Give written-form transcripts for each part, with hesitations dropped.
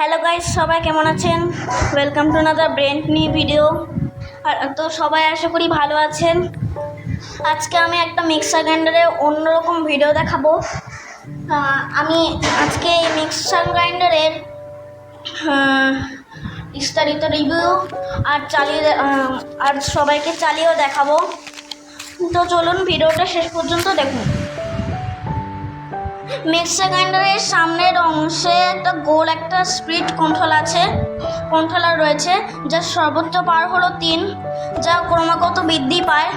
Hello guys, সবাই কেমন আছেন? Welcome to another Brent new video. তো সবাই আশা করি ভালো আছেন। আজকে আমি একটা মিক্সার গ্রাইন্ডারের অন্যরকম ভিডিও দেখাবো। আমি আজকে এই মিক্সার গ্রাইন্ডারের বিস্তারিত রিভিউ আর সবাইকে চালিয়েও দেখাবো। তো চলুন ভিডিওটা শেষ পর্যন্ত দেখুন। মিক্সার গ্রাইন্ডারের সামনের অংশে একটা স্পিড কন্ট্রোলার রয়েছে, যার সর্বোচ্চ পাওয়ার হলো 3, যা ক্রমাগত বৃদ্ধি পায়।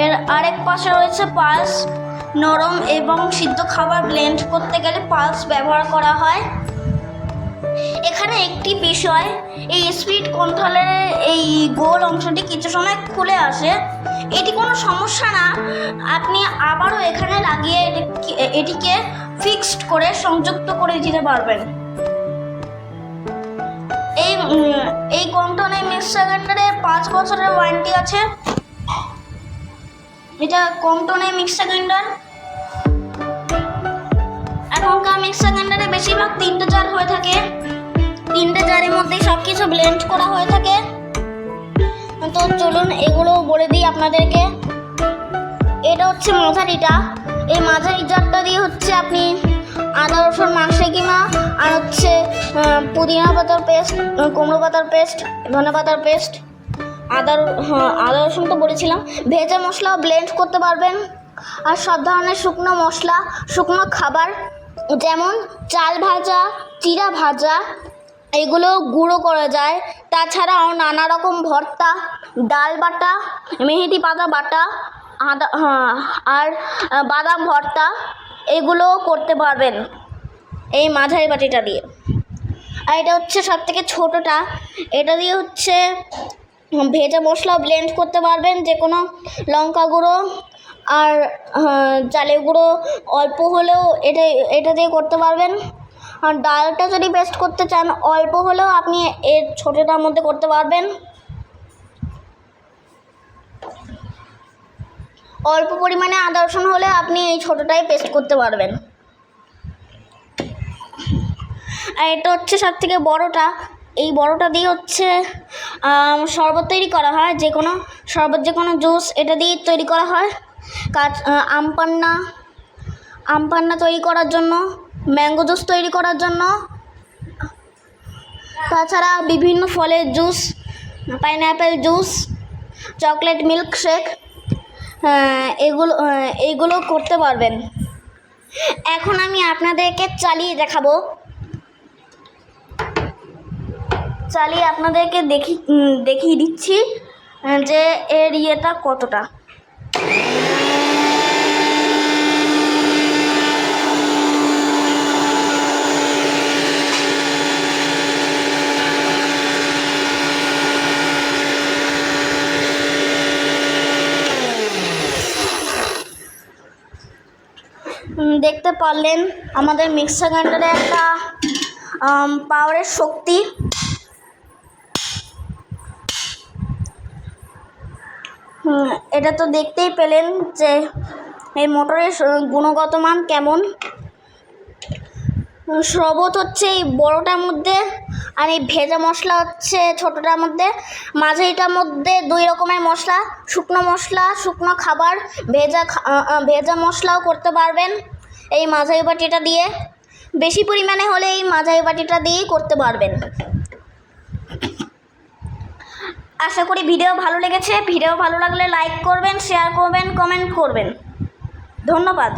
এর আরেক পাশে রয়েছে পালস। নরম এবং সিদ্ধ খাবার ব্লেন্ড করতে গেলে পালস ব্যবহার করা হয়। এখানে একটি বিষয়, এই স্পিড কন্ট্রোলারের এই গোল অংশটি কিছু সময় খুলে আসে। এটি কোনো সমস্যা না, আপনি আবারও এখানে লাগিয়ে এটিকে ফিক্সড করে সংযুক্ত করে দিতে পারবেন। এই কন্ট্রোলার মিক্সার গ্রাইন্ডারে 5 বছরের ওয়ারেন্টি আছে। এটা কন্ট্রোলার মিক্সার গ্রাইন্ডার। এখনকার মিক্সার গ্রাইন্ডারে বেশিরভাগ 3টে জার হয়ে থাকে। 3টে জারের মধ্যেই সব কিছু ব্লেন্ড করা হয়ে থাকে। তো চলুন এগুলো বলে দিই আপনাদেরকে। এটা হচ্ছে মাঝারিটা। এই মাঝারি জারটা দিয়ে হচ্ছে আপনি আদা রসুন মাংসে কিমা, আর হচ্ছে পুদিনা পাতার পেস্ট, কুমড়ো পাতার পেস্ট, ধনে পাতার পেস্ট, আদা রসুন তো বলেছিলাম, ভেজা মশলা ব্লেন্ড করতে পারবেন। আর সব ধরনের শুকনো মশলা, শুকনো খাবার যেমন চাল ভাজা, চিড়া ভাজা, এগুলো গুঁড়ো করা যায়। তাছাড়াও নানা রকম ভর্তা, ডাল বাটা, মেহেদি পাতা বাটা, আর বাদাম ভর্তা, এগুলো করতে পারবেন এই মাঝারি বাটিটা দিয়ে। আর এটা হচ্ছে সব থেকে ছোটোটা। এটা দিয়ে হচ্ছে ভেজা মশলা ব্লেন্ড করতে পারবেন, যে কোনো লঙ্কা গুঁড়ো আর চালের গুঁড়ো অল্প হলেও এটা দিয়ে করতে পারবেন। আর ডালটা যদি পেস্ট করতে চান, অল্প হলেও আপনি এর ছোটোটার মধ্যে করতে পারবেন। অল্প পরিমাণে আদা রসুন হলে আপনি এই ছোটোটাই পেস্ট করতে পারবেন। আর এটা হচ্ছে সব থেকে বড়োটা। এই বড়োটা দিয়ে হচ্ছে শরবত তৈরি করা হয়, যে কোনো শরবত, যে কোনো জুস এটা দিয়ে তৈরি করা হয়। আম পান্না তৈরি করার জন্য, ম্যাঙ্গো জুস তৈরি করার জন্য, তাছাড়া বিভিন্ন ফলের juice, pineapple juice, chocolate milk shake, এইগুলো করতে পারবেন। এখন আমি আপনাদেরকে চালিয়ে আপনাদেরকে দেখিয়ে দিচ্ছি যে এর ইয়েটা কতটা। দেখতে পারলেন আমাদের মিক্সার গ্রাইন্ডারে একটা পাওয়ারের শক্তি। এটা তো দেখতেই পেলেন যে এই মোটরের গুণগত মান কেমন। শরবত হচ্ছে এই বড়োটার মধ্যে, আর এই ভেজা মশলা হচ্ছে ছোটোটার মধ্যে। মাঝারিটার মধ্যে 2 রকমের মশলা, শুকনো মশলা, শুকনো খাবার, ভেজা মশলাও করতে পারবেন এই মাঝারি বাটিটা দিয়ে। বেশি পরিমাণে হলে এই মাঝারি বাটিটা দিয়েই করতে পারবেন। আশা করি ভিডিও ভালো লেগেছে। ভিডিও ভালো লাগলে লাইক করবেন, শেয়ার করবেন, কমেন্ট করবেন। ধন্যবাদ।